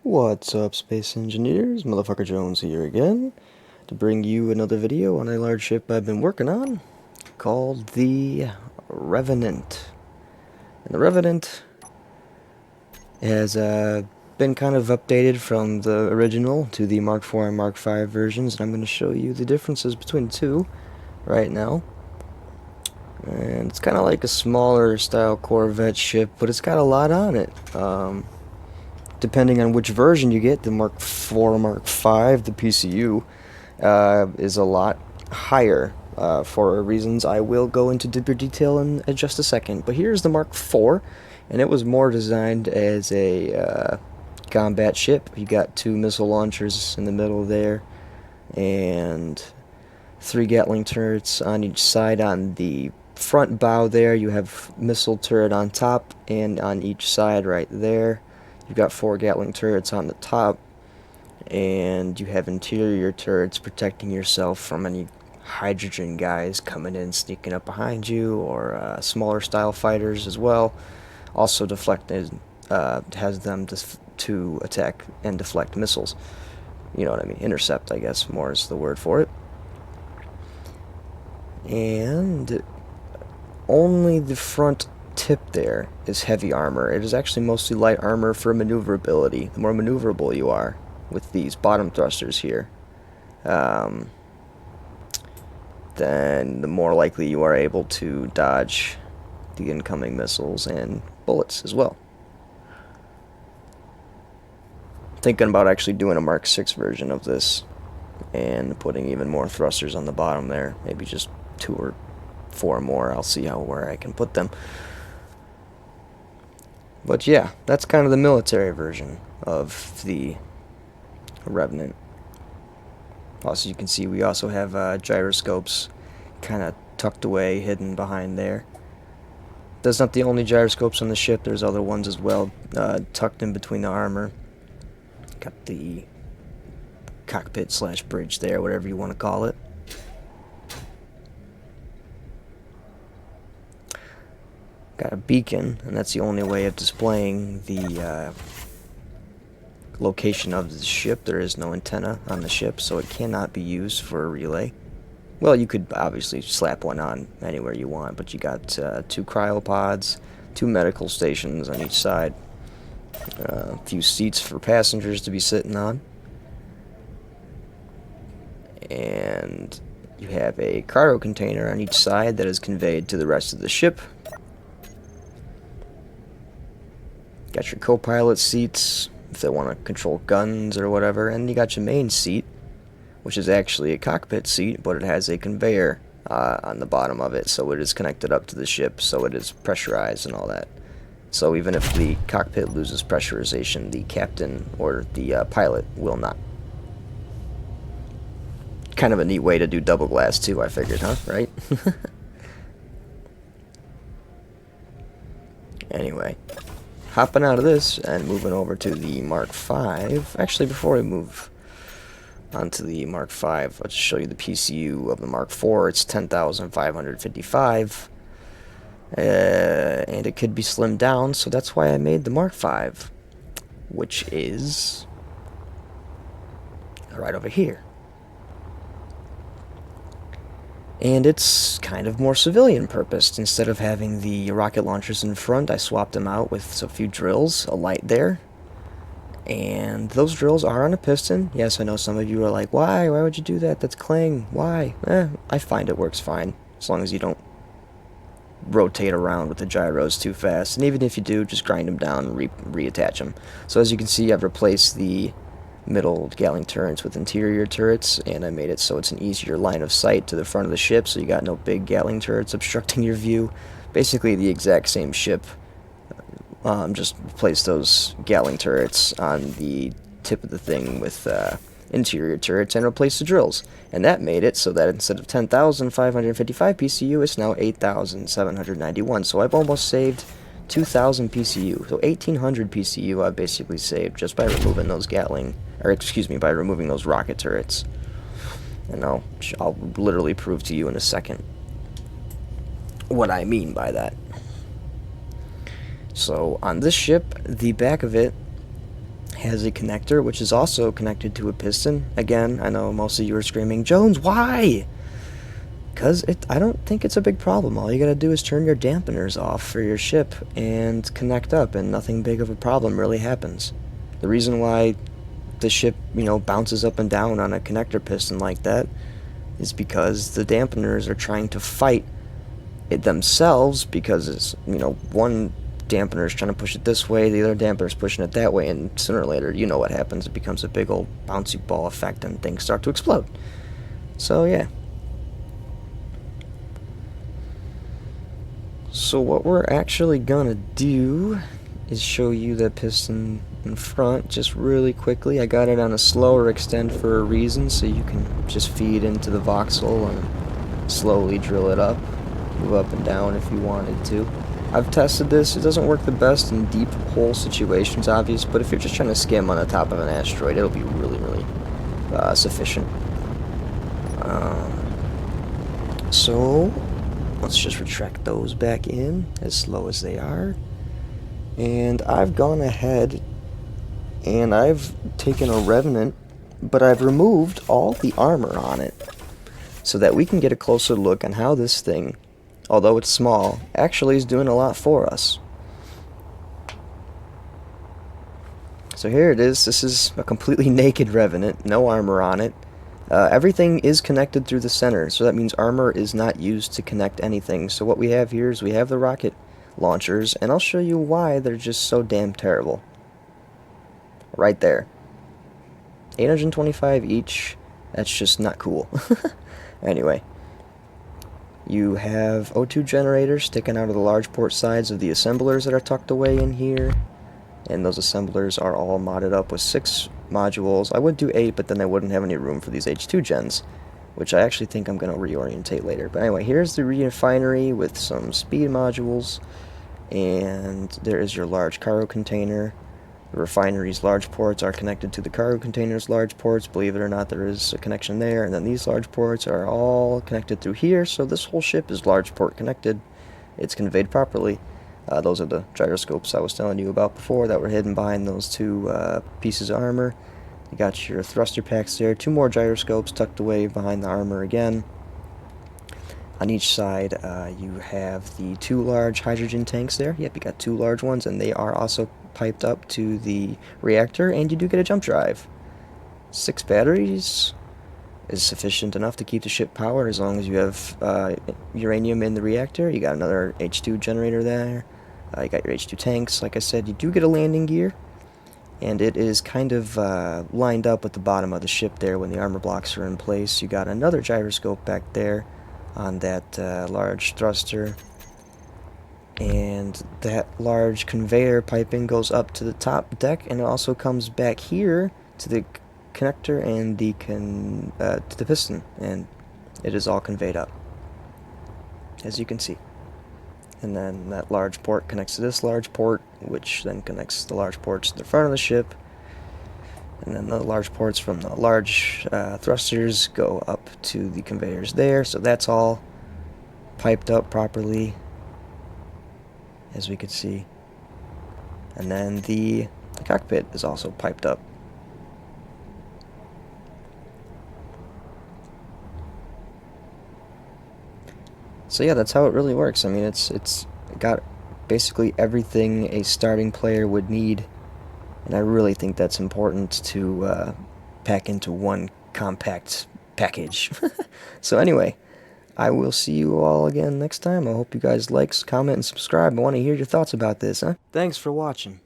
What's up, Space Engineers? Motherfucker Jones here again to bring you another video on a large ship I've been working on called the Revenant. And the Revenant has been kind of updated from the original to the Mark IV and Mark V versions, and I'm going to show you the differences between the two right now. And it's kind of like a smaller style Corvette ship, but it's got a lot on it. Depending on which version you get, the Mark IV or Mark V, the PCU, is a lot higher for reasons I will go into deeper detail in just a second. But here's the Mark IV, and it was more designed as a combat ship. You got 2 missile launchers in the middle there, and 3 Gatling turrets on each side. On the front bow there, you have missile turret on top, and on each side right there you've got 4 Gatling turrets on the top, and you have interior turrets protecting yourself from any hydrogen guys coming in, sneaking up behind you, or smaller style fighters as well. Also deflected, has them to attack and deflect missiles. You know what I mean? Intercept, I guess, more is the word for it. And only the front tip there is heavy armor. It is actually mostly light armor for maneuverability. The more maneuverable you are with these bottom thrusters here, then the more likely you are able to dodge the incoming missiles and bullets as well. Thinking about actually doing a Mark VI version of this and putting even more thrusters on the bottom there, maybe just 2 or 4 more. I'll see where I can put them. But yeah, that's kind of the military version of the Revenant. Also, you can see we also have gyroscopes kind of tucked away, hidden behind there. That's not the only gyroscopes on the ship. There's other ones as well, tucked in between the armor. Got the cockpit / bridge there, whatever you want to call it. Got a beacon, and that's the only way of displaying the location of the ship. There is no antenna on the ship, so it cannot be used for a relay. Well, you could obviously slap one on anywhere you want, but you got 2 cryopods, 2 medical stations on each side, a few seats for passengers to be sitting on, and you have a cargo container on each side that is conveyed to the rest of the ship. Got your co-pilot seats if they want to control guns or whatever, and you got your main seat, which is actually a cockpit seat, but it has a conveyor on the bottom of it, so it is connected up to the ship, so it is pressurized and all that. So even if the cockpit loses pressurization, the captain or the pilot will not. Kind of a neat way to do double glass too, I figured, huh? Right? Anyway, hopping out of this and moving over to the Mark V. Actually, before we move onto the Mark V, let's show you the PCU of the Mark IV. It's 10,555, and it could be slimmed down, so that's why I made the Mark V, which is right over here. And it's kind of more civilian purposed. Instead of having the rocket launchers in front, I swapped them out with a few drills, a light there. And those drills are on a piston. Yes, I know some of you are like, why? Why would you do that? That's clang. Why? I find it works fine, as long as you don't rotate around with the gyros too fast. And even if you do, just grind them down and reattach them. So as you can see, I've replaced the middle Gatling turrets with interior turrets, and I made it so it's an easier line of sight to the front of the ship, so you got no big Gatling turrets obstructing your view. Basically the exact same ship, just replace those Gatling turrets on the tip of the thing with interior turrets and replace the drills. And that made it so that instead of 10,555 PCU, it's now 8,791. So I've almost saved 2,000 PCU. So 1,800 PCU I've basically saved just by removing those by removing those rocket turrets. And I'll literally prove to you in a second what I mean by that. So on this ship, the back of it has a connector which is also connected to a piston. Again, I know most of you are screaming, Jones, why? Because I don't think it's a big problem. All you gotta do is turn your dampeners off for your ship and connect up, and nothing big of a problem really happens. The reason why the ship, bounces up and down on a connector piston like that is because the dampeners are trying to fight it themselves, because it's, one dampener is trying to push it this way, the other dampener is pushing it that way, and sooner or later, you know what happens. It becomes a big old bouncy ball effect and things start to explode. So, yeah. So what we're actually gonna do is show you the piston in front just really quickly. I got it on a slower extend for a reason, so you can just feed into the voxel and slowly drill it up, move up and down if you wanted to. I've tested this. It doesn't work the best in deep hole situations, obvious, but if you're just trying to skim on the top of an asteroid, it'll be really, really sufficient. So let's just retract those back in as slow as they are. And I've gone ahead and I've taken a Revenant, but I've removed all the armor on it so that we can get a closer look on how this thing, although it's small, actually is doing a lot for us. So here it is. This is a completely naked Revenant, no armor on it. Everything is connected through the center, so that means armor is not used to connect anything. So what we have here is we have the rocket launchers, and I'll show you why they're just so damn terrible. Right there. 825 each. That's just not cool. Anyway. You have O2 generators sticking out of the large port sides of the assemblers that are tucked away in here. And those assemblers are all modded up with 6 modules. I would do 8, but then I wouldn't have any room for these H2 gens, which I actually think I'm going to reorientate later. But anyway, here's the refinery with some speed modules, and there is your large cargo container. The refinery's large ports are connected to the cargo container's large ports. Believe it or not, there is a connection there, and then these large ports are all connected through here, so this whole ship is large port connected. It's conveyed properly. Those are the gyroscopes I was telling you about before that were hidden behind those 2 pieces of armor. You got your thruster packs there, 2 more gyroscopes tucked away behind the armor again. On each side, you have the 2 large hydrogen tanks there. Yep, you got 2 large ones, and they are also piped up to the reactor, and you do get a jump drive. 6 batteries is sufficient enough to keep the ship powered as long as you have uranium in the reactor. You got another H2 generator there. You got your H2 tanks. Like I said, you do get a landing gear, and it is kind of lined up with the bottom of the ship there when the armor blocks are in place. You got another gyroscope back there on that large thruster, and that large conveyor piping goes up to the top deck, and it also comes back here to the connector and to the piston, and it is all conveyed up, as you can see. And then that large port connects to this large port, which then connects the large ports to the front of the ship, and then the large ports from the large thrusters go up to the conveyors there. So that's all piped up properly, as we could see. And then the cockpit is also piped up. So yeah, that's how it really works. I mean, it's got basically everything a starting player would need, and I really think that's important to pack into one compact package. So anyway, I will see you all again next time. I hope you guys like, comment, and subscribe. I want to hear your thoughts about this, huh? Thanks for watching.